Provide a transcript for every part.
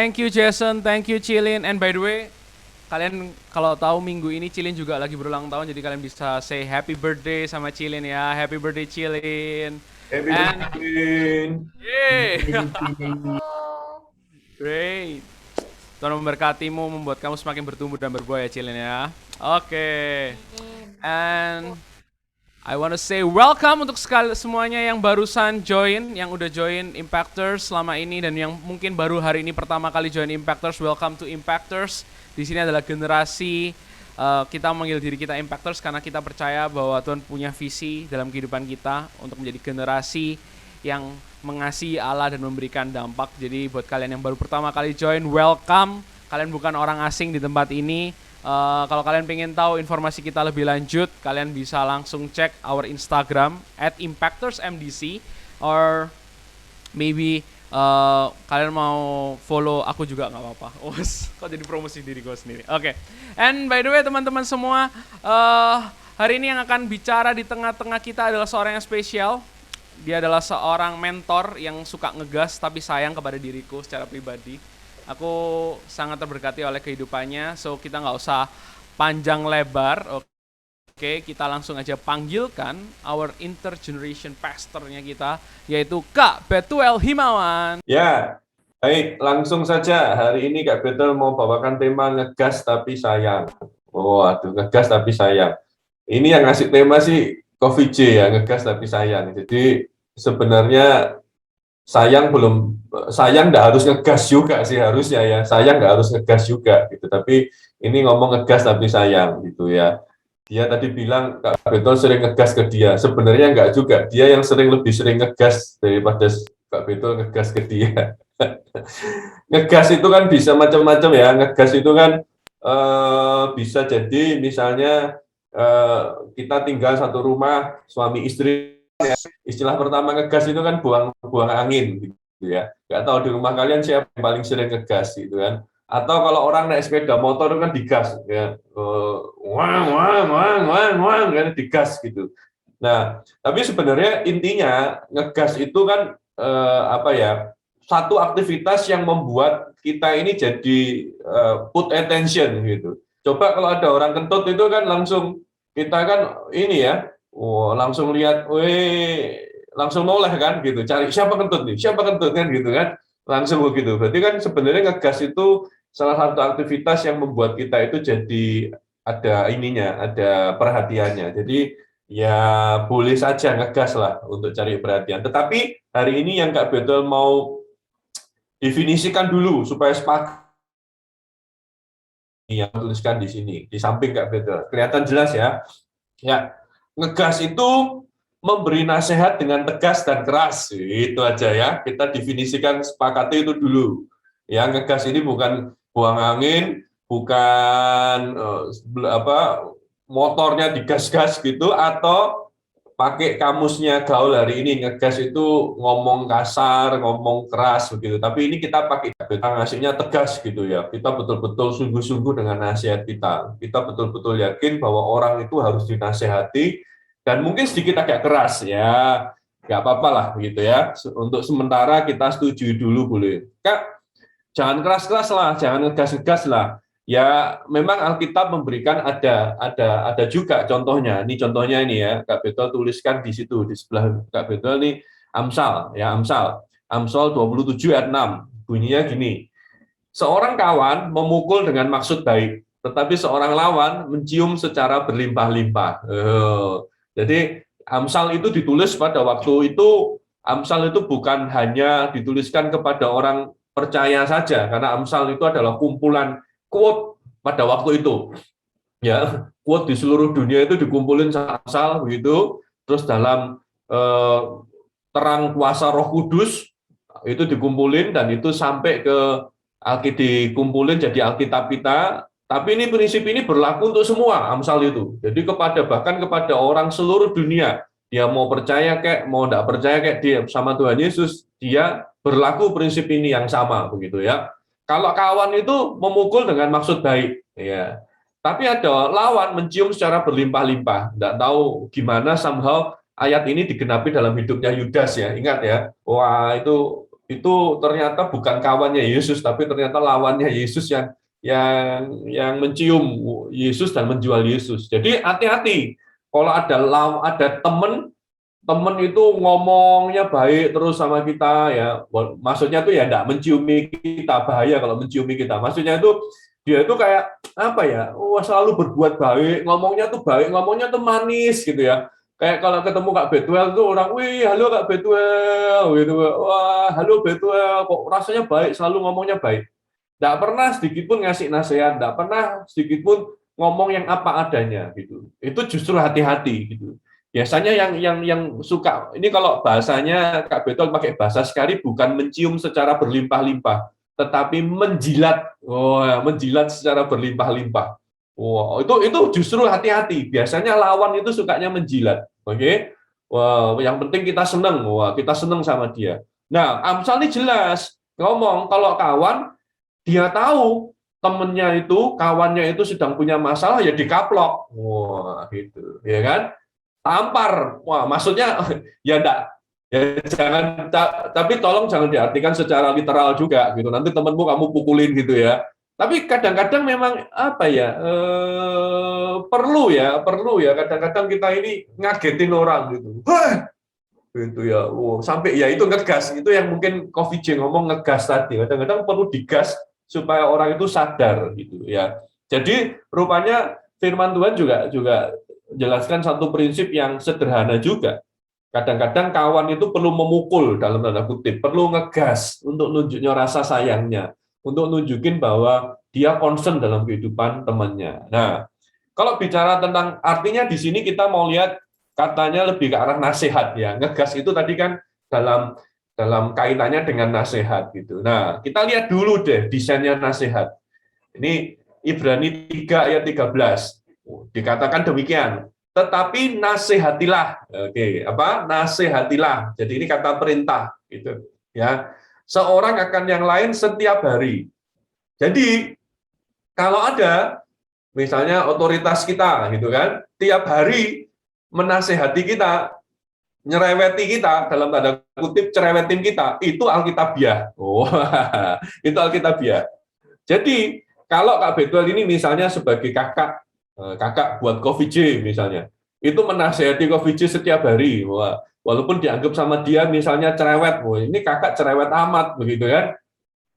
thank you Jason, thank you Cilin. And by the way, kalian kalau tahu minggu ini Cilin juga lagi berulang tahun, jadi kalian bisa say happy birthday sama Cilin ya. Happy birthday Cilin. Happy And birthday. yay, Oh, great. Tuhan memberkatimu, membuat kamu semakin bertumbuh dan berbuah ya Cilin ya. Oke. And I want to say welcome untuk semuanya yang barusan join, yang udah join Impactors selama ini dan yang mungkin baru hari ini pertama kali join Impactors. Welcome to Impactors. Di sini adalah generasi kita memanggil diri kita Impactors karena kita percaya bahwa Tuhan punya visi dalam kehidupan kita untuk menjadi generasi yang mengasihi Allah dan memberikan dampak. Jadi buat kalian yang baru pertama kali join, welcome. Kalian bukan orang asing di tempat ini. Kalau kalian pengen tahu informasi kita lebih lanjut, kalian bisa langsung cek our Instagram @impactorsmdc, or maybe kalian mau follow aku juga nggak apa-apa. Kok jadi promosi diri gue sendiri. Oke. And by the way teman-teman semua, hari ini yang akan bicara di tengah-tengah kita adalah seorang yang spesial. Dia adalah seorang mentor yang suka ngegas tapi sayang kepada diriku secara pribadi. Aku sangat terberkati oleh kehidupannya, so kita nggak usah panjang lebar. Oke, kita langsung aja panggilkan our intergeneration pastornya kita, yaitu Kak Betuel Himawan. Ya, baik, langsung saja. Hari ini Kak Betul mau bawakan tema ngegas tapi sayang. Waduh, ngegas tapi sayang. Ini yang ngasih tema sih Coffee J ya, ngegas tapi sayang. Jadi sebenarnya sayang nggak harus ngegas juga sih harusnya ya. Sayang nggak harus ngegas juga gitu. Tapi ini ngomong ngegas tapi sayang gitu ya. Dia tadi bilang Kak Betul sering ngegas ke dia. Sebenarnya nggak juga. Dia yang lebih sering ngegas daripada Kak Betul ngegas ke dia. Ngegas itu kan bisa macam-macam ya. Ngegas itu kan bisa jadi misalnya kita tinggal satu rumah suami istri. Istilah pertama ngegas itu kan buang angin gitu ya. Nggak tahu di rumah kalian siapa yang paling sering ngegas gitu kan. Atau kalau orang naik sepeda motor kan digas ya. Wang wang wang wang wang kan digas gitu. Nah, tapi sebenarnya intinya ngegas itu kan apa ya? Satu aktivitas yang membuat kita ini jadi put attention gitu. Coba kalau ada orang kentut itu kan langsung kita kan ini ya, langsung lihat, langsung noleh kan gitu, cari siapa kentut nih, siapa kentut kan gitu kan, langsung begitu. Berarti kan sebenarnya ngegas itu salah satu aktivitas yang membuat kita itu jadi ada ininya, ada perhatiannya. Jadi ya boleh saja ngegas lah untuk cari perhatian. Tetapi hari ini yang Kak Betul mau definisikan dulu supaya sepakat yang tuliskan di sini di samping Kak Betul. Kelihatan jelas ya. Ya, ngegas itu memberi nasihat dengan tegas dan keras. Itu aja ya. Kita definisikan sepakati itu dulu. Ya, ngegas ini bukan buang angin, bukan motornya digas-gas gitu, atau pakai kamusnya gaul hari ini ngegas itu ngomong kasar, ngomong keras begitu. Tapi ini kita pakai ngasihnya tegas gitu ya. Kita betul-betul sungguh-sungguh dengan nasihat kita. Kita betul-betul yakin bahwa orang itu harus dinasehati dan mungkin sedikit agak keras ya. Nggak apa-apa lah gitu ya. Untuk sementara kita setuju dulu boleh. Kak, jangan keras-keras lah, jangan ngegas-ngegas lah. Ya, memang Alkitab memberikan ada juga contohnya. Ini contohnya ini ya, Kak Betul tuliskan di situ di sebelah Kak Betul ini Amsal ya, Amsal 27 ayat 6. Bunyinya gini. Seorang kawan memukul dengan maksud baik, tetapi seorang lawan mencium secara berlimpah-limpah. Jadi Amsal itu ditulis pada waktu itu, Amsal itu bukan hanya dituliskan kepada orang percaya saja, karena Amsal itu adalah kumpulan quote pada waktu itu. Ya, quote di seluruh dunia itu dikumpulin Amsal begitu, terus dalam terang kuasa Roh Kudus itu dikumpulin dan itu sampai ke Alkitab dikumpulin jadi Alkitab kita. Tapi ini prinsip ini berlaku untuk semua Amsal itu. Jadi bahkan kepada orang seluruh dunia, dia mau percaya kayak mau tidak percaya kayak dia sama Tuhan Yesus, dia berlaku prinsip ini yang sama begitu ya. Kalau kawan itu memukul dengan maksud baik, ya. Tapi ada lawan mencium secara berlimpah-limpah. Tidak tahu gimana somehow ayat ini digenapi dalam hidupnya Yudas ya. Ingat ya, wah itu itu ternyata bukan kawannya Yesus, tapi ternyata lawannya Yesus yang mencium Yesus dan menjual Yesus. Jadi hati-hati kalau ada temen itu ngomongnya baik terus sama kita ya, maksudnya tuh ya enggak menciumi kita, bahaya kalau menciumi kita. Maksudnya itu dia itu kayak apa ya, selalu berbuat baik, ngomongnya tuh baik, ngomongnya tuh manis gitu ya. Kayak kalau ketemu Kak Betuel tuh orang, wih halo Kak Betuel, gitu, wah halo Betuel, kok rasanya baik, selalu ngomongnya baik. Enggak pernah sedikit pun ngasih nasihat, enggak pernah sedikit pun ngomong yang apa adanya gitu. Itu justru hati-hati gitu. Biasanya yang suka ini kalau bahasanya Kak Betul pakai bahasa sekali bukan mencium secara berlimpah-limpah, tetapi menjilat. Oh, ya, menjilat secara berlimpah-limpah. Wow, itu justru hati-hati. Biasanya lawan itu sukanya menjilat. Oke. Wow, yang penting kita seneng. Wah, kita seneng sama dia. Nah, Amsal ini jelas ngomong kalau kawan dia tahu temennya itu, kawannya itu sedang punya masalah ya dikaplok. Wah, gitu. Ya kan? Tampar. Wah, maksudnya ya enggak, ya jangan, tapi tolong jangan diartikan secara literal juga gitu. Nanti temenmu kamu pukulin gitu ya. Tapi kadang-kadang memang apa ya, perlu ya kadang-kadang kita ini ngagetin orang gitu. Hah, gitu ya. Wow, sampai ya itu ngegas, itu yang mungkin Coffee J ngomong ngegas tadi. Kadang-kadang perlu digas supaya orang itu sadar gitu ya. Jadi rupanya firman Tuhan juga jelaskan satu prinsip yang sederhana juga. Kadang-kadang kawan itu perlu memukul dalam tanda kutip, perlu ngegas untuk nunjuknya rasa sayangnya, untuk nunjukin bahwa dia concern dalam kehidupan temannya. Nah, kalau bicara tentang artinya di sini kita mau lihat katanya lebih ke arah nasihat ya. Ngegas itu tadi kan dalam dalam kaitannya dengan nasihat gitu. Nah, kita lihat dulu deh desainnya nasihat. Ini Ibrani 3 ayat 13. Dikatakan demikian. Tetapi nasihatilah. Oke, apa? Nasihatilah. Jadi ini kata perintah gitu ya. Seorang akan yang lain setiap hari. Jadi kalau ada misalnya otoritas kita gitu kan, tiap hari menasehati kita, nyereweti kita dalam tanda kutip cerewetin kita, itu alkitabiah. Oh, itu alkitabiah. Jadi kalau Kak Betuel ini misalnya sebagai kakak buat Coffee J misalnya, itu menasehati Coffee J setiap hari. Wah, walaupun dianggap sama dia misalnya cerewet, wah ini kakak cerewet amat begitu kan.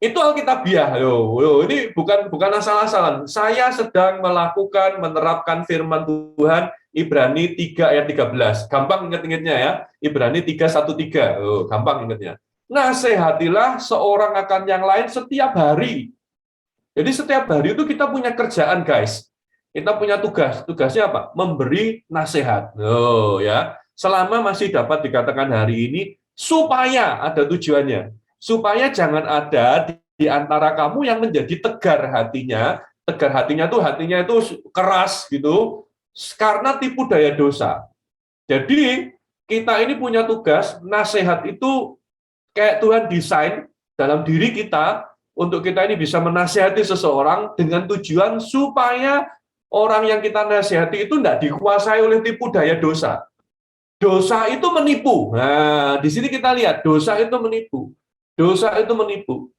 Itu alkitabiah. Loh, ini bukan asal-asalan. Saya sedang melakukan menerapkan firman Tuhan Ibrani 3 ayat 13. Gampang ingat-ingatnya ya. Ibrani 3:1-3. Oh, gampang ingatnya. Nasihatilah seorang akan yang lain setiap hari. Jadi setiap hari itu kita punya kerjaan, guys. Kita punya tugas. Tugasnya apa? Memberi nasihat. Oh ya. Selama masih dapat dikatakan hari ini supaya ada tujuannya. Supaya jangan ada di antara kamu yang menjadi tegar hatinya. Tegar hatinya itu keras gitu karena tipu daya dosa. Jadi kita ini punya tugas, nasihat itu kayak Tuhan desain dalam diri kita untuk kita ini bisa menasihati seseorang dengan tujuan supaya orang yang kita nasihati itu tidak dikuasai oleh tipu daya dosa. Dosa itu menipu. Nah, di sini kita lihat dosa itu menipu. Dosa itu menipu.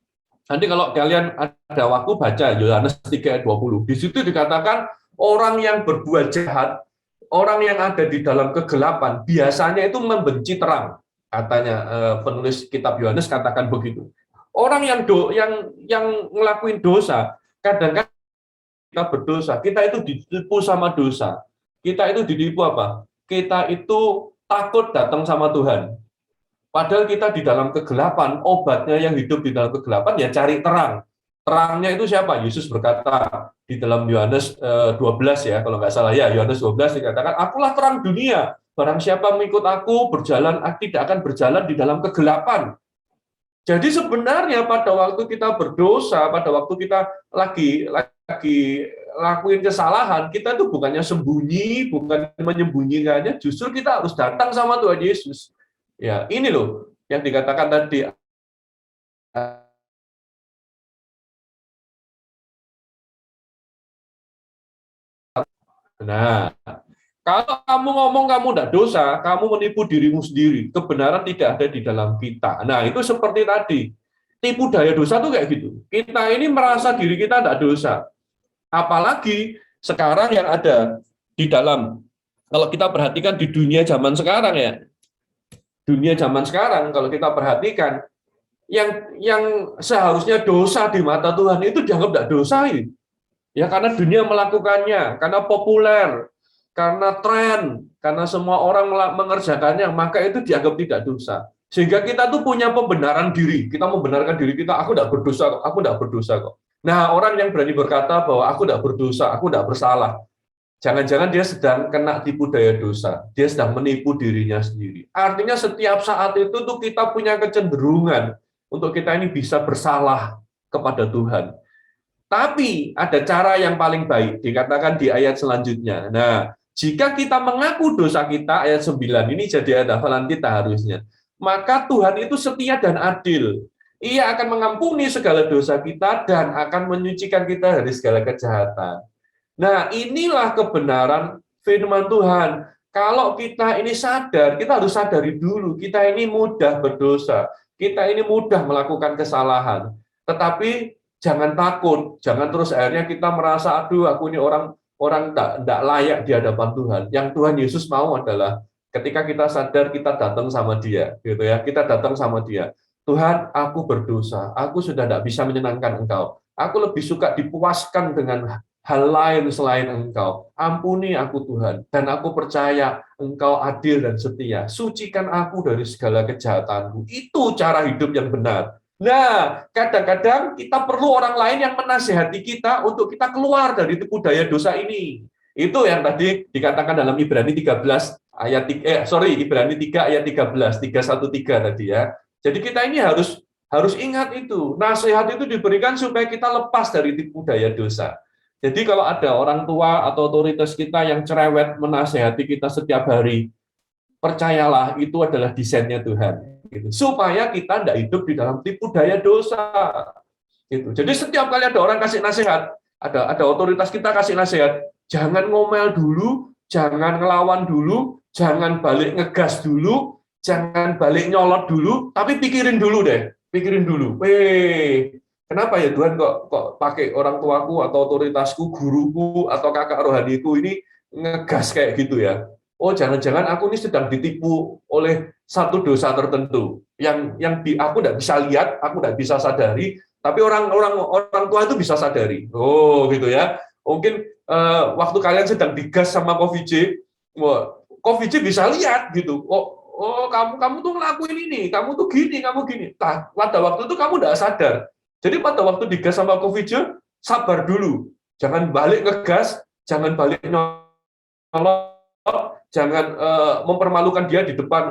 Nanti kalau kalian ada waktu baca Yohanes 3 ayat 20. Di situ dikatakan orang yang berbuat jahat, orang yang ada di dalam kegelapan biasanya itu membenci terang. Katanya penulis kitab Yohanes katakan begitu. Orang yang ngelakuin dosa, kadang-kadang kita berdosa, kita itu ditipu sama dosa. Kita itu ditipu apa? Kita itu takut datang sama Tuhan. Padahal kita di dalam kegelapan, obatnya yang hidup di dalam kegelapan ya cari terang. Terangnya itu siapa? Yesus berkata di dalam Yohanes 12 ya, kalau nggak salah ya, Yohanes 12 dikatakan, akulah terang dunia. Barang siapa mengikut aku, tidak akan berjalan di dalam kegelapan. Jadi sebenarnya pada waktu kita berdosa, pada waktu kita lagi lakuin kesalahan, kita tuh bukannya sembunyi, bukan menyembunyikannya, justru kita harus datang sama Tuhan Yesus. Ya, ini loh yang dikatakan tadi. Nah, Kalau kamu ngomong kamu tidak dosa, kamu menipu dirimu sendiri. Kebenaran tidak ada di dalam kita. Nah, itu seperti tadi. Tipu daya dosa tuh kayak gitu. Kita ini merasa diri kita tidak dosa. Apalagi sekarang yang ada di dalam, kalau kita perhatikan di dunia zaman sekarang ya, dunia zaman sekarang kalau kita perhatikan, yang seharusnya dosa di mata Tuhan itu dianggap tidak dosa ini. Ya karena dunia melakukannya, karena populer, karena tren, karena semua orang mengerjakannya, maka itu dianggap tidak dosa. Sehingga kita tuh punya pembenaran diri, kita membenarkan diri kita, aku tidak berdosa kok, aku tidak berdosa kok. Nah, orang yang berani berkata bahwa aku tidak berdosa, aku tidak bersalah, jangan-jangan dia sedang kena tipu daya dosa, dia sedang menipu dirinya sendiri. Artinya setiap saat itu tuh kita punya kecenderungan untuk kita ini bisa bersalah kepada Tuhan. Tapi ada cara yang paling baik, dikatakan di ayat selanjutnya. Nah, jika kita mengaku dosa kita, ayat 9, ini jadi ayat hafalan kita harusnya. Maka Tuhan itu setia dan adil. Ia akan mengampuni segala dosa kita dan akan menyucikan kita dari segala kejahatan. Nah, inilah kebenaran firman Tuhan. Kalau kita ini sadar, kita harus sadari dulu, kita ini mudah berdosa. Kita ini mudah melakukan kesalahan. Tetapi jangan takut, jangan terus akhirnya kita merasa, aduh aku ini orang tidak layak di hadapan Tuhan. Yang Tuhan Yesus mau adalah ketika kita sadar kita datang sama Dia, gitu ya. Kita datang sama Dia. Tuhan, aku berdosa, aku sudah tidak bisa menyenangkan Engkau. Aku lebih suka dipuaskan dengan hal lain selain Engkau. Ampuni aku Tuhan, dan aku percaya Engkau adil dan setia. Sucikan aku dari segala kejahatanku. Itu cara hidup yang benar. Nah, kadang-kadang kita perlu orang lain yang menasihati kita untuk kita keluar dari tipu daya dosa ini. Itu yang tadi dikatakan dalam Ibrani 13 ayat Ibrani 3 ayat 13, 313 tadi ya. Jadi kita ini harus ingat itu. Nasihat itu diberikan supaya kita lepas dari tipu daya dosa. Jadi kalau ada orang tua atau otoritas kita yang cerewet menasihati kita setiap hari, percayalah itu adalah desainnya Tuhan. Gitu. Supaya kita tidak hidup di dalam tipu daya dosa. Gitu. Jadi setiap kali ada orang kasih nasihat, ada otoritas kita kasih nasihat, jangan ngomel dulu, jangan ngelawan dulu, jangan balik ngegas dulu, jangan balik nyolot dulu, tapi pikirin dulu deh, pikirin dulu. Kenapa ya Tuhan kok pakai orang tuaku atau otoritasku, guruku atau kakak rohaniku ini ngegas kayak gitu ya? Oh, jangan-jangan aku ini sedang ditipu oleh satu dosa tertentu yang aku tidak bisa lihat, aku tidak bisa sadari, tapi orang tua itu bisa sadari. Oh, gitu ya. Mungkin waktu kalian sedang digas sama Coffee J, Coffee J bisa lihat gitu. Oh, kamu tuh ngelakuin ini, kamu tuh gini, kamu gini. Nah, pada waktu itu kamu tidak sadar. Jadi pada waktu digas sama Coffee J, sabar dulu. Jangan balik ngegas, jangan balik nyolot, jangan mempermalukan dia di depan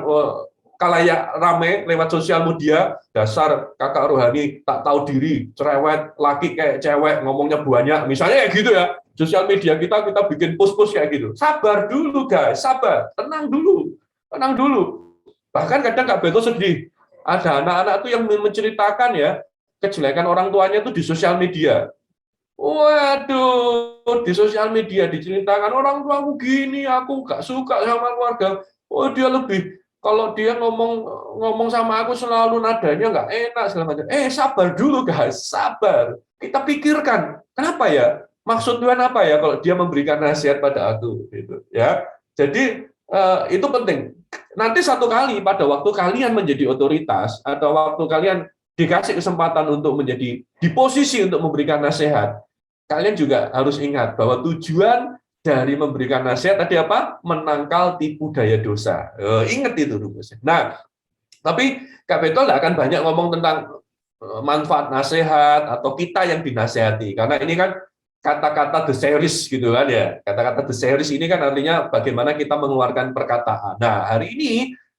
kalayak rame lewat sosial media. Dasar kakak rohani tak tahu diri, cerewet, laki kayak cewek, ngomongnya banyak. Misalnya kayak gitu ya. Sosial media kita bikin post-post kayak gitu. Sabar dulu guys, sabar. Tenang dulu. Tenang dulu. Bahkan kadang Kak Beto sedih. Ada anak-anak tuh yang menceritakan ya, kejelekan orang tuanya itu di sosial media. Waduh, di sosial media diceritakan orang tua aku gini, aku gak suka sama keluarga. Oh, dia lebih, kalau dia ngomong sama aku selalu nadanya nggak enak segala macam. Sabar dulu guys, sabar. Kita pikirkan, kenapa ya? Maksud Tuhan apa ya kalau dia memberikan nasihat pada aku gitu ya. Jadi itu penting. Nanti satu kali pada waktu kalian menjadi otoritas atau waktu kalian dikasih kesempatan untuk menjadi di posisi untuk memberikan nasihat, kalian juga harus ingat bahwa tujuan dari memberikan nasihat tadi apa? Menangkal tipu daya dosa. Ingat itu rumusnya. Nah, tapi Kak Beto tidak akan banyak ngomong tentang manfaat nasihat atau kita yang dinasehati, karena ini kan kata-kata the series gitu kan ya. Kata-kata the series ini kan artinya bagaimana kita mengeluarkan perkataan. Nah, hari ini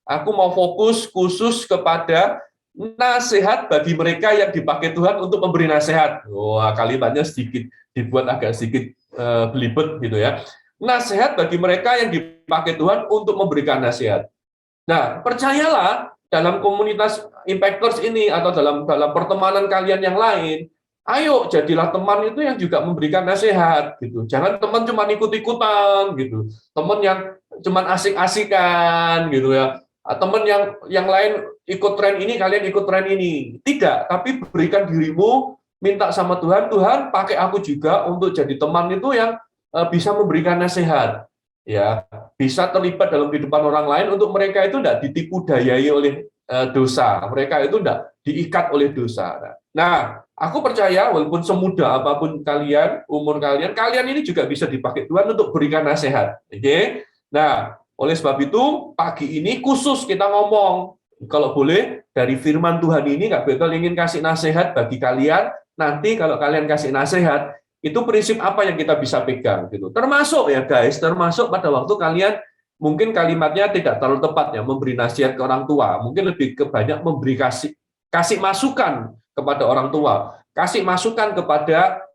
aku mau fokus khusus kepada nasihat bagi mereka yang dipakai Tuhan untuk memberi nasihat. Wah, kalimatnya sedikit dibuat agak sedikit belibet gitu ya. Nasihat bagi mereka yang dipakai Tuhan untuk memberikan nasihat. Nah, percayalah dalam komunitas Impactors ini atau dalam pertemanan kalian yang lain, Ayo jadilah teman itu yang juga memberikan nasihat gitu. Jangan teman cuma ikut-ikutan gitu. Teman yang cuma asik-asikan gitu ya. Teman yang lain ikut tren ini, kalian ikut tren ini. Tidak, tapi berikan dirimu, minta sama Tuhan, Tuhan pakai aku juga untuk jadi teman itu yang bisa memberikan nasihat. Ya, bisa terlibat dalam kehidupan orang lain untuk mereka itu tidak ditipu dayai oleh dosa. Mereka itu tidak diikat oleh dosa. Nah, aku percaya walaupun semudah apapun kalian, umur kalian, kalian ini juga bisa dipakai Tuhan untuk berikan nasihat. Oke? Nah, oleh sebab itu pagi ini khusus kita ngomong, kalau boleh dari firman Tuhan ini Kak Betul ingin kasih nasihat bagi kalian. Nanti kalau kalian kasih nasihat, itu prinsip apa yang kita bisa pegang gitu. Termasuk ya guys, termasuk pada waktu kalian mungkin kalimatnya tidak terlalu tepat ya, memberi nasihat ke orang tua, mungkin lebih ke banyak memberi kasih masukan kepada orang tua, kasih masukan kepada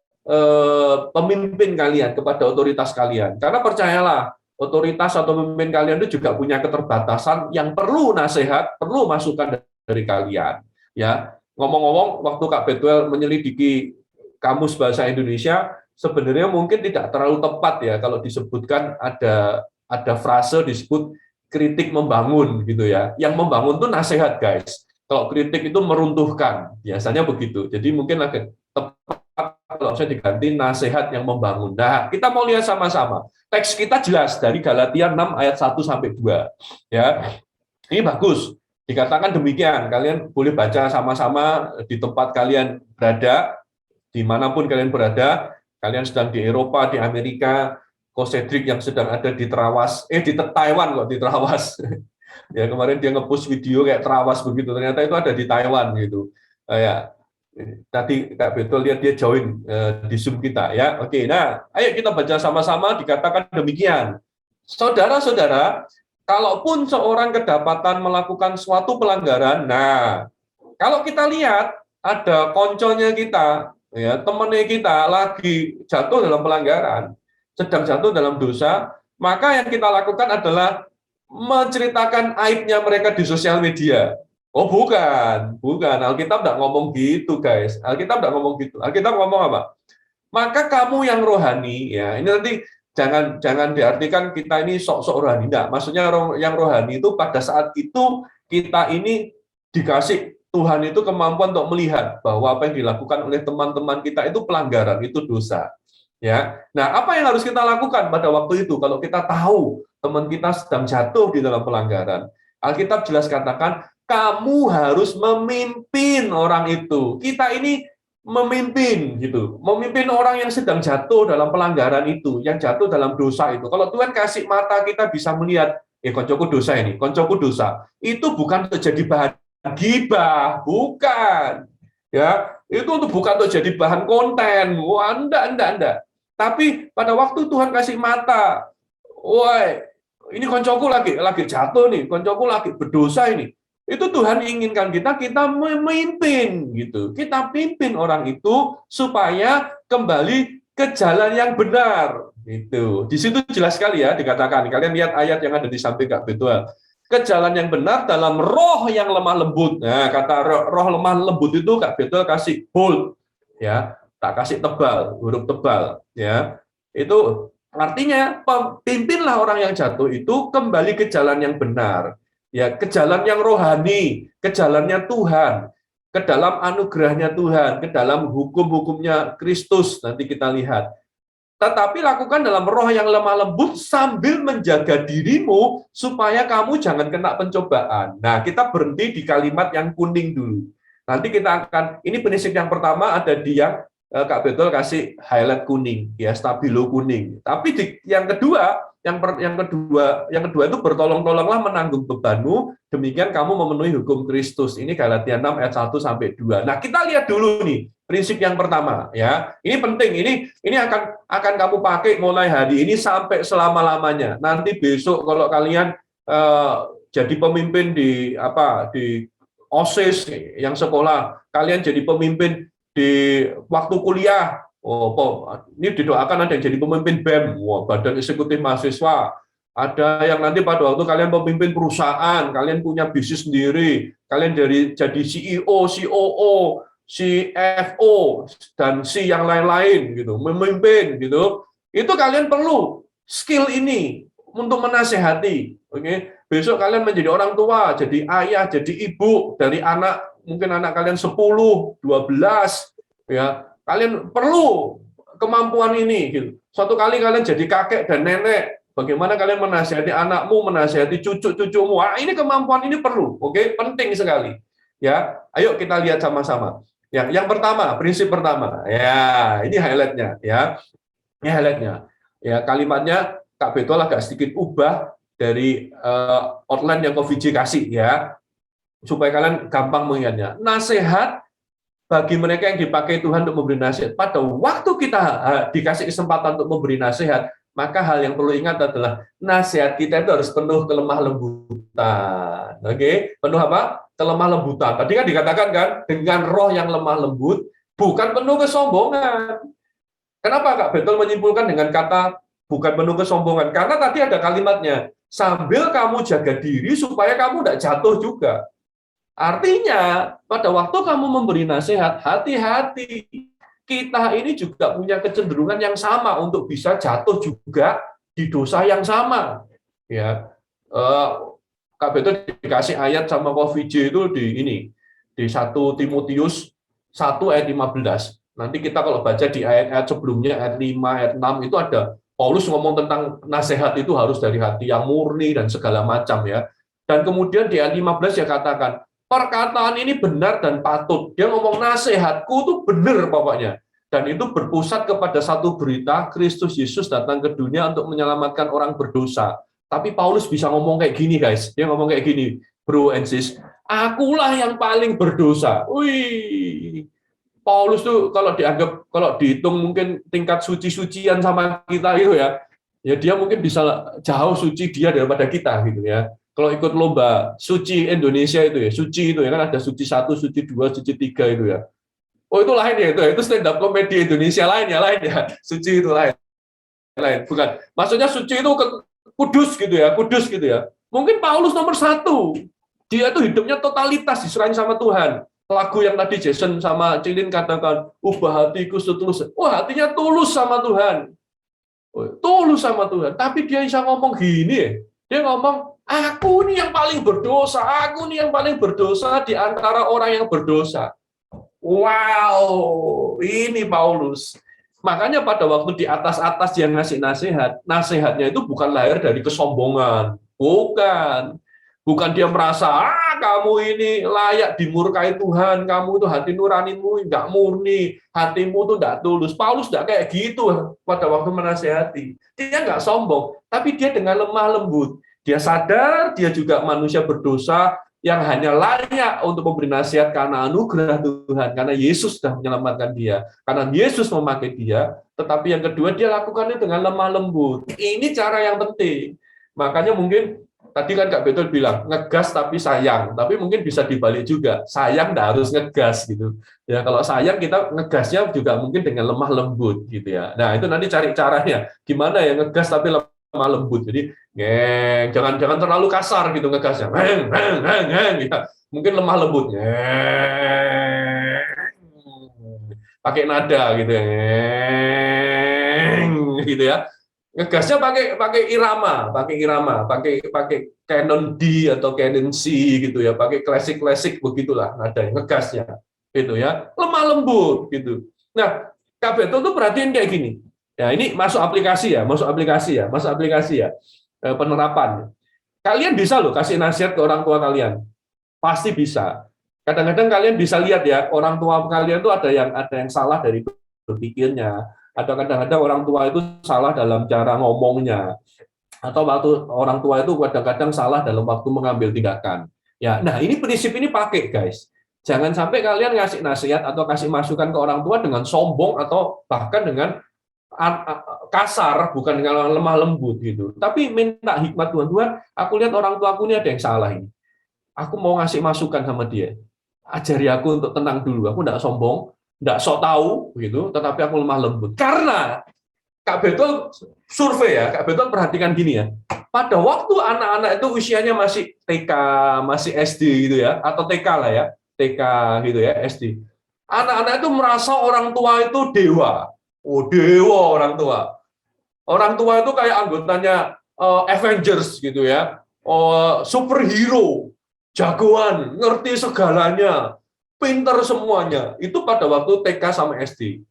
pemimpin kalian, kepada otoritas kalian. Karena percayalah, otoritas atau pemimpin kalian itu juga punya keterbatasan yang perlu nasihat, perlu masukan dari kalian. Ya, ngomong-ngomong, waktu Kak Betuel menyelidiki kamus bahasa Indonesia, sebenarnya mungkin tidak terlalu tepat ya kalau disebutkan ada frase disebut kritik membangun gitu ya. Yang membangun itu nasihat guys. Kalau kritik itu meruntuhkan, biasanya begitu. Jadi mungkin agak tepat kalau saya diganti nasihat yang membangun. Nah, kita mau lihat sama-sama. Teks kita jelas dari Galatia 6 ayat 1 sampai 2. Ya. Ini bagus. Dikatakan demikian. Kalian boleh baca sama-sama di tempat kalian berada, dimanapun kalian berada. Kalian sedang di Eropa, di Amerika, Ko Cedric yang sedang ada di di Taiwan kok, di Trawas. Ya kemarin dia nge-post video kayak Trawas begitu, ternyata itu ada di Taiwan gitu. Ya tadi Kak Betul lihat dia join di Zoom kita ya. Oke, nah ayo kita baca sama-sama. Dikatakan demikian. Saudara-saudara, kalaupun seorang kedapatan melakukan suatu pelanggaran, nah kalau kita lihat ada konconya kita, ya temannya kita lagi jatuh dalam pelanggaran, sedang jatuh dalam dosa, maka yang kita lakukan adalah menceritakan aibnya mereka di sosial media. Oh bukan. Alkitab tidak ngomong gitu guys. Alkitab tidak ngomong gitu. Alkitab ngomong apa? Maka kamu yang rohani, ya ini nanti jangan diartikan kita ini sok-sok rohani. Enggak, maksudnya yang rohani itu pada saat itu kita ini dikasih Tuhan itu kemampuan untuk melihat bahwa apa yang dilakukan oleh teman-teman kita itu pelanggaran, itu dosa. Ya, nah apa yang harus kita lakukan pada waktu itu kalau kita tahu teman kita sedang jatuh di dalam pelanggaran? Alkitab jelas katakan kamu harus memimpin orang itu. Kita ini memimpin gitu, memimpin orang yang sedang jatuh dalam pelanggaran itu, yang jatuh dalam dosa itu. Kalau Tuhan kasih mata kita bisa melihat, koncoku dosa ini, koncoku dosa, itu bukan untuk jadi bahan gibah, bukan. Ya, itu bukan untuk jadi bahan konten. Wah, enggak. Tapi pada waktu Tuhan kasih mata, woi, ini koncoku lagi jatuh nih, koncoku lagi berdosa ini. Itu Tuhan inginkan kita memimpin gitu. Kita pimpin orang itu supaya kembali ke jalan yang benar. Gitu. Di situ jelas sekali ya dikatakan. Kalian lihat ayat yang ada di samping Kak Betul. Ke jalan yang benar dalam roh yang lemah lembut. Nah, kata roh lemah lembut itu Kak Betul kasih bold, ya. Tak kasih tebal, huruf tebal, ya. Itu artinya pimpinlah orang yang jatuh itu kembali ke jalan yang benar, ya, ke jalan yang rohani, ke jalannya Tuhan, ke dalam anugerahnya Tuhan, ke dalam hukum-hukumnya Kristus. Nanti kita lihat. Tetapi lakukan dalam roh yang lemah lembut sambil menjaga dirimu supaya kamu jangan kena pencobaan. Nah, kita berhenti di kalimat yang kuning dulu. Nanti kita akan, ini prinsip yang pertama ada di yang Kak Betul kasih highlight kuning, ya stabilo kuning. Tapi yang kedua itu bertolong-tolonglah menanggung bebanmu, demikian kamu memenuhi hukum Kristus. Ini Galatia 6 ayat 1 sampai 2. Nah, kita lihat dulu nih prinsip yang pertama, ya. Ini penting. Ini akan kamu pakai mulai hari ini sampai selama-lamanya. Nanti besok kalau kalian jadi pemimpin di OSIS yang sekolah, kalian jadi pemimpin di waktu kuliah, ini didoakan ada yang jadi pemimpin BEM, Badan Eksekutif Mahasiswa, ada yang nanti pada waktu kalian pemimpin perusahaan, kalian punya bisnis sendiri, kalian jadi CEO, COO, CFO dan si yang lain-lain gitu, memimpin gitu. Itu kalian perlu skill ini untuk menasehati. Oke. Besok kalian menjadi orang tua, jadi ayah, jadi ibu dari anak, mungkin anak kalian 10, 12 ya. Kalian perlu kemampuan ini gitu. Suatu kali kalian jadi kakek dan nenek, bagaimana kalian menasihati anakmu, menasihati cucu-cucumu. Ini kemampuan ini perlu, oke? Penting sekali. Ya, ayo kita lihat sama-sama. Yang pertama, prinsip pertama. Ya, ini highlight-nya ya. Ini highlight-nya. Ya, kalimatnya Kak Betul agak sedikit ubah dari outline yang Coffee kasih ya. Supaya kalian gampang mengingatnya. Nasihat bagi mereka yang dipakai Tuhan untuk memberi nasihat. Pada waktu kita dikasih kesempatan untuk memberi nasihat, maka hal yang perlu ingat adalah nasihat kita itu harus penuh kelemah lembutan. Oke, penuh apa? Kelemah lembutan. Tadi kan dikatakan kan, dengan roh yang lemah lembut, bukan penuh kesombongan. Kenapa Kak Betul menyimpulkan dengan kata bukan penuh kesombongan? Karena tadi ada kalimatnya, sambil kamu jaga diri supaya kamu tidak jatuh juga. Artinya, pada waktu kamu memberi nasihat, hati-hati. Kita ini juga punya kecenderungan yang sama untuk bisa jatuh juga di dosa yang sama. Ya, Kak Betul dikasih ayat sama Coffee itu di 1 Timotius 1 ayat 15. Nanti kita kalau baca di ayat-ayat sebelumnya, ayat 5, ayat 6, itu ada Paulus ngomong tentang nasihat itu harus dari hati yang murni dan segala macam ya. Dan kemudian di ayat 15 dia katakan, perkataan ini benar dan patut. Dia ngomong nasihatku itu benar pokoknya. Dan itu berpusat kepada satu berita, Kristus Yesus datang ke dunia untuk menyelamatkan orang berdosa. Tapi Paulus bisa ngomong kayak gini guys. Dia ngomong kayak gini, bro and sis. Akulah yang paling berdosa. Wih. Paulus tuh kalau dihitung mungkin tingkat suci-sucian sama kita itu ya dia mungkin bisa jauh suci dia daripada kita gitu ya. Kalau ikut lomba suci Indonesia itu ya, suci itu ya kan ada suci 1, suci 2, suci 3 itu ya. Oh itu lain ya itu stand up comedy Indonesia lain ya. Suci itu lain. Bukan. Maksudnya suci itu kudus gitu ya. Mungkin Paulus nomor 1. Dia itu hidupnya totalitas diserahin sama Tuhan. Lagu yang tadi Jason sama Cilin katakan, ubah hatiku setulus. Wah, hatinya tulus sama Tuhan. Tulus sama Tuhan. Tapi dia bisa ngomong gini, dia ngomong, aku nih yang paling berdosa di antara orang yang berdosa. Wow, ini Paulus. Makanya pada waktu di atas-atas dia ngasih nasihatnya itu bukan lahir dari kesombongan. Bukan dia merasa, kamu ini layak dimurkai Tuhan, kamu itu hati nuranimu nggak murni, hatimu itu nggak tulus. Paulus nggak kayak gitu pada waktu menasehati. Dia nggak sombong, tapi dia dengan lemah lembut. Dia sadar dia juga manusia berdosa yang hanya layak untuk memberi nasihat karena anugerah Tuhan, karena Yesus sudah menyelamatkan dia, karena Yesus memakai dia. Tetapi yang kedua, dia lakukannya dengan lemah lembut. Ini cara yang penting. Makanya mungkin tadi kan Kak Betul bilang ngegas tapi sayang, tapi mungkin bisa dibalik juga, sayang nggak harus ngegas gitu ya. Kalau sayang kita ngegasnya juga mungkin dengan lemah lembut gitu ya. Nah itu nanti cari caranya gimana ya ngegas tapi lemah lembut. Jadi jangan terlalu kasar gitu ngegasnya, ya. Mungkin lemah lembut, pakai nada gitu ya. Ngegasnya pakai irama, pakai canon D atau canon C gitu ya, pakai klasik begitulah nada ngegasnya gitu ya, lemah lembut gitu. Nah, Kak Betul tuh perhatiin kayak gini. Ya, ini masuk aplikasi ya, penerapan. Kalian bisa loh kasih nasihat ke orang tua kalian. Pasti bisa. Kadang-kadang kalian bisa lihat ya, orang tua kalian tuh ada yang salah dari berpikirnya. Atau kadang-kadang orang tua itu salah dalam cara ngomongnya, atau waktu orang tua itu kadang-kadang salah dalam waktu mengambil tindakan. Ya, nah ini prinsip ini pakai guys. Jangan sampai kalian ngasih nasihat atau kasih masukan ke orang tua dengan sombong atau bahkan dengan kasar, bukan dengan lemah lembut gitu. Tapi minta hikmat Tuhan, aku lihat orang tua aku ini ada yang salah ini. Aku mau ngasih masukan sama dia. Ajari aku untuk tenang dulu. Aku tidak sombong, tidak sok tahu gitu, tetapi aku lemah lembut. Karena Kak Betul survei ya, Kak Betul perhatikan gini ya. Pada waktu anak-anak itu usianya masih TK, masih SD gitu ya, atau TK lah ya, TK gitu ya, SD. Anak-anak itu merasa orang tua itu dewa. Oh, dewa orang tua. Orang tua itu kayak anggotanya Avengers gitu ya. Superhero, jagoan, ngerti segalanya, pinter semuanya. Itu pada waktu TK sama SD.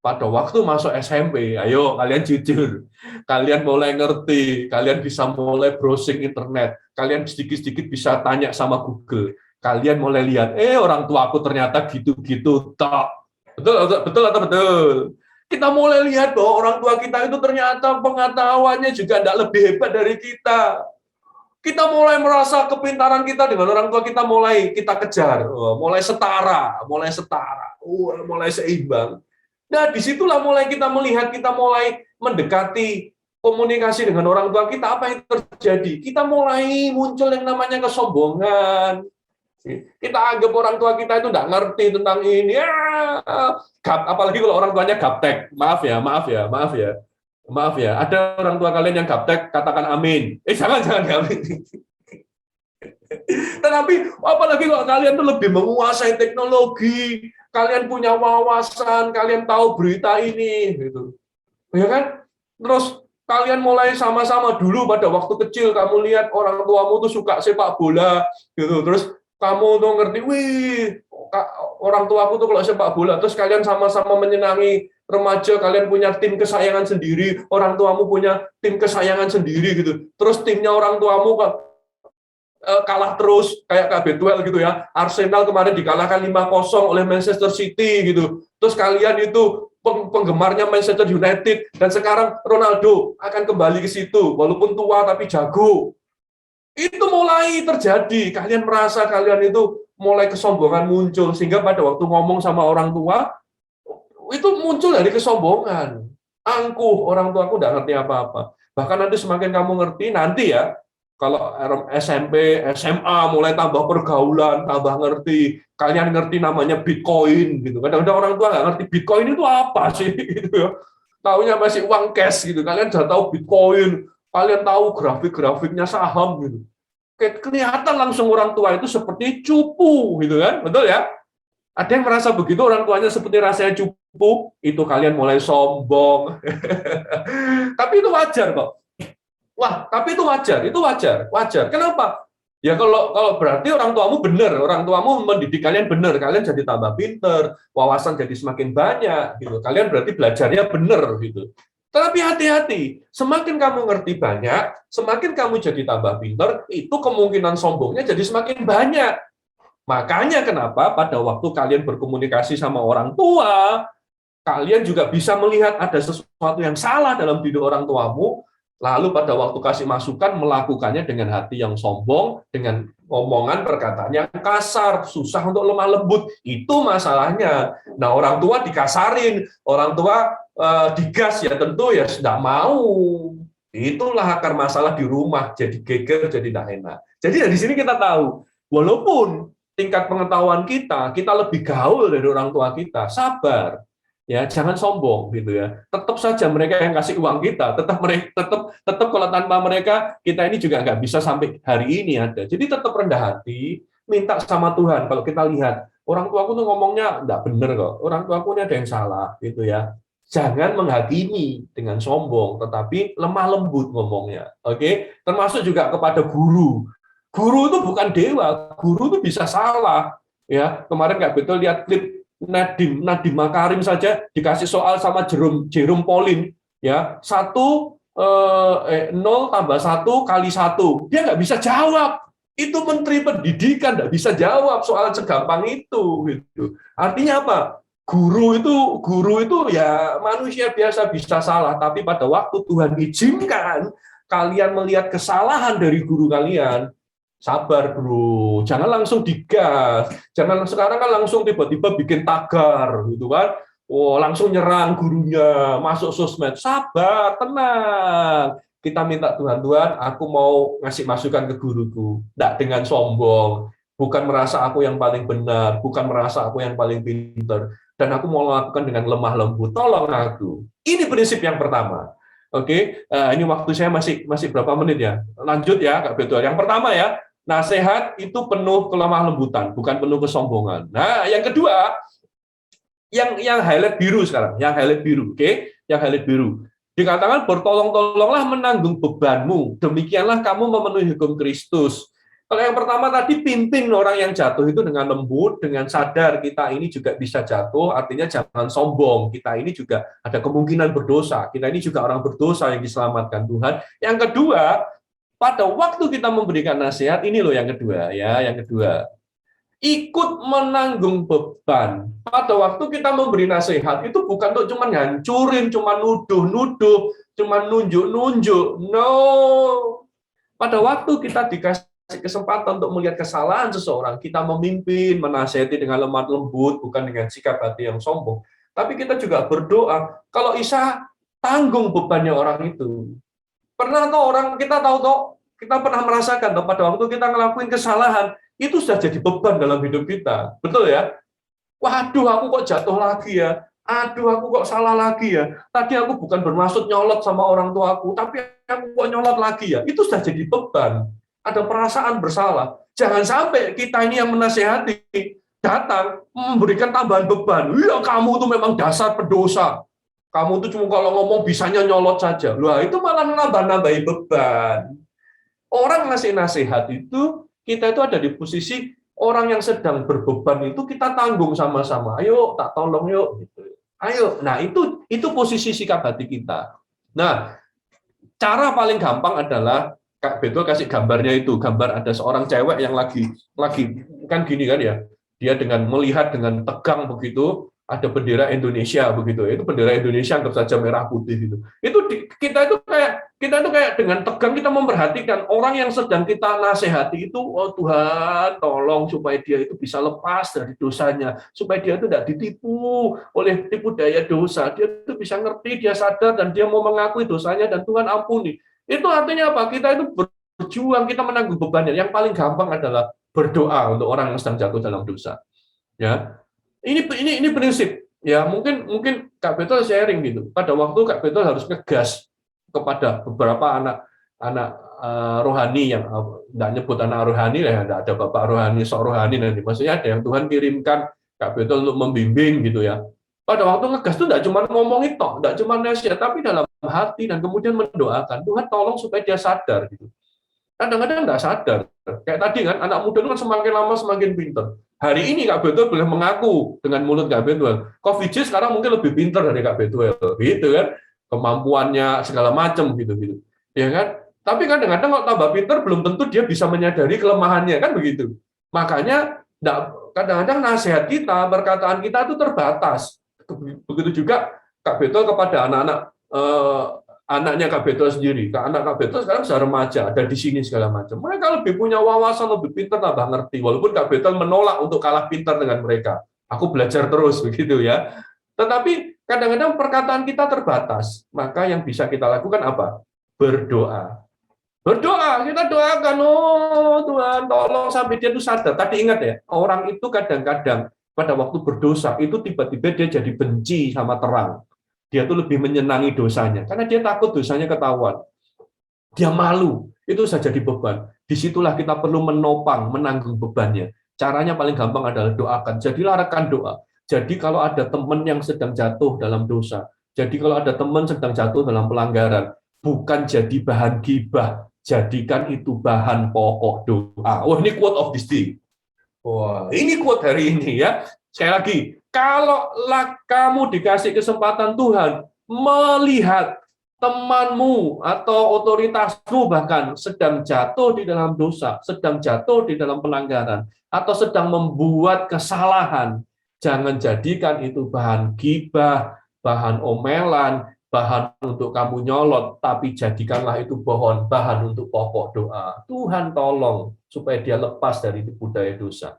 Pada waktu masuk SMP, ayo kalian jujur. Kalian mulai ngerti, kalian bisa mulai browsing internet, kalian sedikit-sedikit bisa tanya sama Google. Kalian mulai lihat, orang tua aku ternyata gitu-gitu, tak. Betul, betul, betul atau betul? Kita mulai lihat bahwa orang tua kita itu ternyata pengetahuannya juga tidak lebih hebat dari kita. Kita mulai merasa kepintaran kita dengan orang tua kita mulai kita kejar, mulai setara, mulai seimbang. Nah, disitulah mulai kita melihat, kita mulai mendekati komunikasi dengan orang tua kita, apa yang terjadi? Kita mulai muncul yang namanya kesombongan. Kita anggap orang tua kita itu tidak ngerti tentang ini. Apalagi kalau orang tuanya gaptek. Maaf ya. Ada orang tua kalian yang gaptek, katakan amin. Jangan amin. Tetapi apalagi kalau kalian tuh lebih menguasai teknologi, kalian punya wawasan, kalian tahu berita ini, gitu, ya kan? Terus kalian mulai sama-sama dulu pada waktu kecil kamu lihat orang tuamu tuh suka sepak bola, gitu. Terus kamu tuh ngerti, wih, orang tuaku tuh kalau sepak bola. Terus kalian sama-sama menyenangi remaja, kalian punya tim kesayangan sendiri, orang tuamu punya tim kesayangan sendiri, gitu. Terus timnya orang tuamu kalah terus kayak Kak Betwell gitu ya. Arsenal kemarin dikalahkan 5-0 oleh Manchester City gitu. Terus kalian itu penggemarnya Manchester United dan sekarang Ronaldo akan kembali ke situ walaupun tua tapi jago. Itu mulai terjadi. Kalian merasa kalian itu mulai kesombongan muncul sehingga pada waktu ngomong sama orang tua itu muncul dari kesombongan. Angkuh, orang tuaku nggak ngerti apa-apa. Bahkan nanti semakin kamu ngerti, nanti ya, kalau SMP, SMA mulai tambah pergaulan, tambah ngerti, kalian ngerti namanya Bitcoin gitu. Kadang-kadang orang tua nggak ngerti Bitcoin itu apa sih gitu ya. Taunya masih uang cash gitu. Kalian sudah tahu Bitcoin, kalian tahu grafik-grafiknya saham gitu. Kelihatan langsung orang tua itu seperti cupu gitu kan. Betul ya? Ada yang merasa begitu orang tuanya seperti rasanya cupu, itu kalian mulai sombong. Tapi itu wajar kok. Wah, tapi itu wajar. Kenapa? Ya kalau berarti orang tuamu benar, orang tuamu mendidik kalian benar, kalian jadi tambah pinter, wawasan jadi semakin banyak, gitu. Kalian berarti belajarnya benar, gitu. Tapi hati-hati, semakin kamu ngerti banyak, semakin kamu jadi tambah pinter, itu kemungkinan sombongnya jadi semakin banyak. Makanya kenapa pada waktu kalian berkomunikasi sama orang tua, kalian juga bisa melihat ada sesuatu yang salah dalam diri orang tuamu, lalu pada waktu kasih masukan melakukannya dengan hati yang sombong, dengan omongan perkataan yang kasar, susah untuk lemah lembut. Itu masalahnya. Nah, orang tua dikasarin, orang tua digas ya tentu ya tidak mau. Itulah akar masalah di rumah, jadi geger, jadi tidak enak. Jadi dari sini kita tahu, walaupun tingkat pengetahuan kita lebih gaul dari orang tua kita, sabar. Ya, jangan sombong gitu ya. Tetap saja mereka yang kasih uang kita, tetap kalau tanpa mereka kita ini juga nggak bisa sampai hari ini ada. Jadi tetap rendah hati, minta sama Tuhan. Kalau kita lihat orang tuaku tuh ngomongnya nggak bener kok, orang tuaku ini ada yang salah gitu ya. Jangan menghakimi dengan sombong, tetapi lemah lembut ngomongnya. Oke, termasuk juga kepada guru. Guru itu bukan dewa, guru itu bisa salah. Ya, kemarin nggak betul lihat klip Nadiem Makarim saja dikasih soal sama Jerome Pauline, ya 0 tambah 1 kali 1, dia nggak bisa jawab. Itu Menteri Pendidikan nggak bisa jawab soal segampang itu. Gitu. Artinya apa? Guru itu ya manusia biasa bisa salah, tapi pada waktu Tuhan izinkan kalian melihat kesalahan dari guru kalian, sabar bro, jangan langsung digas, jangan sekarang kan langsung tiba-tiba bikin tagar gitu kan, langsung nyerang gurunya, masuk sosmed, sabar, tenang, kita minta Tuhan, aku mau ngasih masukan ke guruku, tidak dengan sombong, bukan merasa aku yang paling benar, bukan merasa aku yang paling pintar, dan aku mau lakukan dengan lemah lembut, tolong aku. Ini prinsip yang pertama. Oke, ini waktu saya masih berapa menit ya, lanjut ya Kak Betul. Yang pertama ya, nasihat itu penuh kelemah lembutan, bukan penuh kesombongan. Nah, yang kedua, yang highlight biru sekarang, yang highlight biru, oke? Yang highlight biru. Dikatakan bertolong-tolonglah menanggung bebanmu, demikianlah kamu memenuhi hukum Kristus. Kalau yang pertama tadi pimpin orang yang jatuh itu dengan lembut, dengan sadar kita ini juga bisa jatuh, artinya jangan sombong. Kita ini juga ada kemungkinan berdosa. Kita ini juga orang berdosa yang diselamatkan Tuhan. Yang kedua, pada waktu kita memberikan nasihat, ini loh yang kedua ya, yang kedua. Ikut menanggung beban. Pada waktu kita memberi nasihat itu bukan untuk cuma ngancurin, cuma nuduh-nuduh, cuma nunjuk-nunjuk. No. Pada waktu kita dikasih kesempatan untuk melihat kesalahan seseorang, kita memimpin, menasihati dengan lemah lembut, bukan dengan sikap hati yang sombong. Tapi kita juga berdoa, kalau Isa tanggung bebannya orang itu. Pernah tuh orang kita tahu tuh, kita pernah merasakan tuh pada waktu kita ngelakuin kesalahan, itu sudah jadi beban dalam hidup kita. Betul ya? Waduh, aku kok jatuh lagi ya. Aduh, aku kok salah lagi ya. Tadi aku bukan bermaksud nyolot sama orang tuaku, tapi aku kok nyolot lagi ya. Itu sudah jadi beban. Ada perasaan bersalah. Jangan sampai kita ini yang menasehati datang memberikan tambahan beban. Iya, kamu tuh memang dasar pendosa. Kamu tuh cuma kalau ngomong bisanya nyolot saja. Wah, itu malah nambah-nambahi beban. Orang ngasih nasihat itu, kita itu ada di posisi orang yang sedang berbeban itu kita tanggung sama-sama. Ayo, tak tolong yuk. Gitu. Ayo. Nah, itu posisi sikap hati kita. Nah, cara paling gampang adalah Kak Beto kasih gambarnya itu, gambar ada seorang cewek yang lagi kan gini kan ya. Dia dengan melihat dengan tegang begitu, ada bendera Indonesia begitu. Itu bendera Indonesia anggap saja merah putih gitu. Kita itu kayak dengan tegang kita memperhatikan orang yang sedang kita nasihati itu, oh Tuhan, tolong supaya dia itu bisa lepas dari dosanya, supaya dia itu tidak ditipu oleh tipu daya dosa. Dia itu bisa ngerti, dia sadar dan dia mau mengakui dosanya dan Tuhan ampuni. Itu artinya apa? Kita itu berjuang, kita menanggung bebannya. Yang paling gampang adalah berdoa untuk orang yang sedang jatuh dalam dosa. Ya, ini prinsip. Ya, mungkin Kak Beto sharing gitu. Pada waktu Kak Beto harus ngegas kepada beberapa anak rohani yang tidak nyebut anak rohani lah, tidak ada bapak rohani, sok rohani nanti. Maksudnya ada yang Tuhan kirimkan Kak Beto untuk membimbing gitu ya. Pada waktu ngegas itu tidak cuma ngomong itu, tidak cuma nasihat, tapi dalam hati dan kemudian mendoakan Tuhan tolong supaya dia sadar gitu. Kadang-kadang nggak sadar. Kayak tadi kan anak muda itu kan semakin lama semakin pintar. Hari ini Kak Betuel boleh mengaku dengan mulut Kak Betuel. Coffee J sekarang mungkin lebih pintar dari Kak Betuel, gitu kan? Kemampuannya segala macam gitu. Ya kan? Tapi kadang-kadang kalau tambah pintar belum tentu dia bisa menyadari kelemahannya kan begitu. Makanya kadang-kadang nasihat kita, perkataan kita itu terbatas. Begitu juga Kak Beto kepada anaknya Kak Beto sendiri. Anak Kak Beto sekarang sudah remaja, ada di sini segala macam. Mereka lebih punya wawasan, lebih pintar, tambah ngerti. Walaupun Kak Beto menolak untuk kalah pintar dengan mereka. Aku belajar terus begitu ya. Tetapi kadang-kadang perkataan kita terbatas. Maka yang bisa kita lakukan apa? Berdoa. Berdoa, kita doakan, oh Tuhan tolong sampai dia itu sadar. Tadi ingat ya, orang itu kadang-kadang pada waktu berdosa, itu tiba-tiba dia jadi benci sama terang. Dia tuh lebih menyenangi dosanya, karena dia takut dosanya ketahuan. Dia malu, itu saja jadi beban. Disitulah kita perlu menopang, menanggung bebannya. Caranya paling gampang adalah doakan. Jadilah rekan doa. Jadi kalau ada teman yang sedang jatuh dalam dosa, jadi kalau ada teman sedang jatuh dalam pelanggaran, bukan jadi bahan gibah, jadikan itu bahan pokok doa. Wah, ini quote of this day. Wah, ini quote hari ini ya. Sekali lagi, kalau kamu dikasih kesempatan Tuhan melihat temanmu atau otoritasmu bahkan sedang jatuh di dalam dosa, sedang jatuh di dalam pelanggaran, atau sedang membuat kesalahan, jangan jadikan itu bahan gibah, bahan omelan, bahan untuk kamu nyolot, tapi jadikanlah itu bahan untuk pokok doa. Tuhan tolong supaya dia lepas dari tipu daya dosa.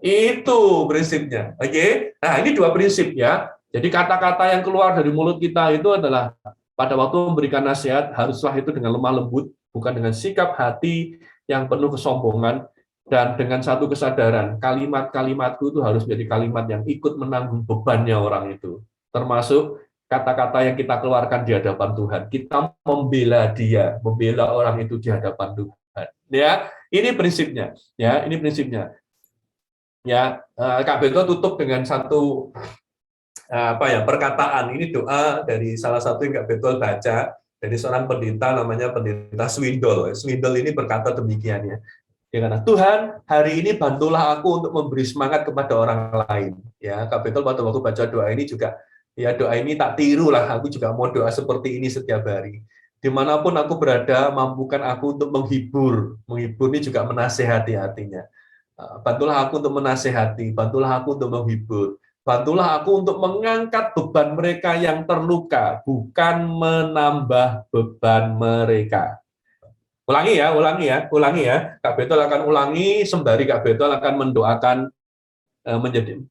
Itu prinsipnya. Oke. Nah, ini dua prinsip ya. Jadi kata-kata yang keluar dari mulut kita itu adalah pada waktu memberikan nasihat haruslah itu dengan lemah lembut, bukan dengan sikap hati yang penuh kesombongan, dan dengan satu kesadaran, kalimat-kalimatku itu harus menjadi kalimat yang ikut menanggung bebannya orang itu. Termasuk kata-kata yang kita keluarkan di hadapan Tuhan. Kita membela dia, membela orang itu di hadapan Tuhan. Ya, ini prinsipnya. Ya, ini prinsipnya. Ya, Kak Beto tutup dengan satu perkataan. Ini doa dari salah satu yang Kak Betul baca dari seorang pendeta namanya pendeta Swindle. Swindle ini berkata demikian ya. Dia kata, Tuhan, hari ini bantulah aku untuk memberi semangat kepada orang lain. Ya, Kak Betul pada waktu baca doa ini juga, ya doa ini tak tiru lah. Aku juga mau doa seperti ini setiap hari. Dimanapun aku berada, mampukan aku untuk menghibur. Menghibur ini juga menasehati hatinya. Bantulah aku untuk menasehati, bantulah aku untuk menghibur. Bantulah aku untuk mengangkat beban mereka yang terluka, bukan menambah beban mereka. Ulangi ya. Kak Betul akan ulangi sembari Kak Betul akan mendoakan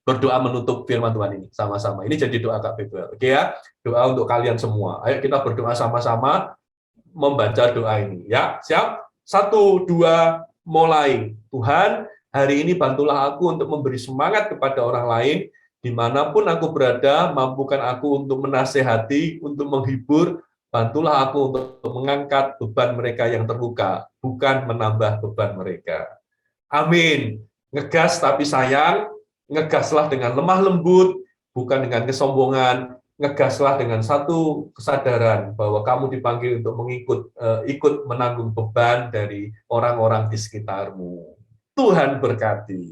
berdoa menutup firman Tuhan ini sama-sama. Ini jadi doa Kak Betul. Oke ya, doa untuk kalian semua. Ayo kita berdoa sama-sama membaca doa ini. Ya, siap? 1, 2, mulai. Tuhan, hari ini bantulah aku untuk memberi semangat kepada orang lain, dimanapun aku berada, mampukan aku untuk menasehati, untuk menghibur, bantulah aku untuk mengangkat beban mereka yang terluka, bukan menambah beban mereka. Amin. Ngegas tapi sayang, ngegaslah dengan lemah lembut, bukan dengan kesombongan, ngegaslah dengan satu kesadaran bahwa kamu dipanggil untuk ikut menanggung beban dari orang-orang di sekitarmu. Tuhan berkati.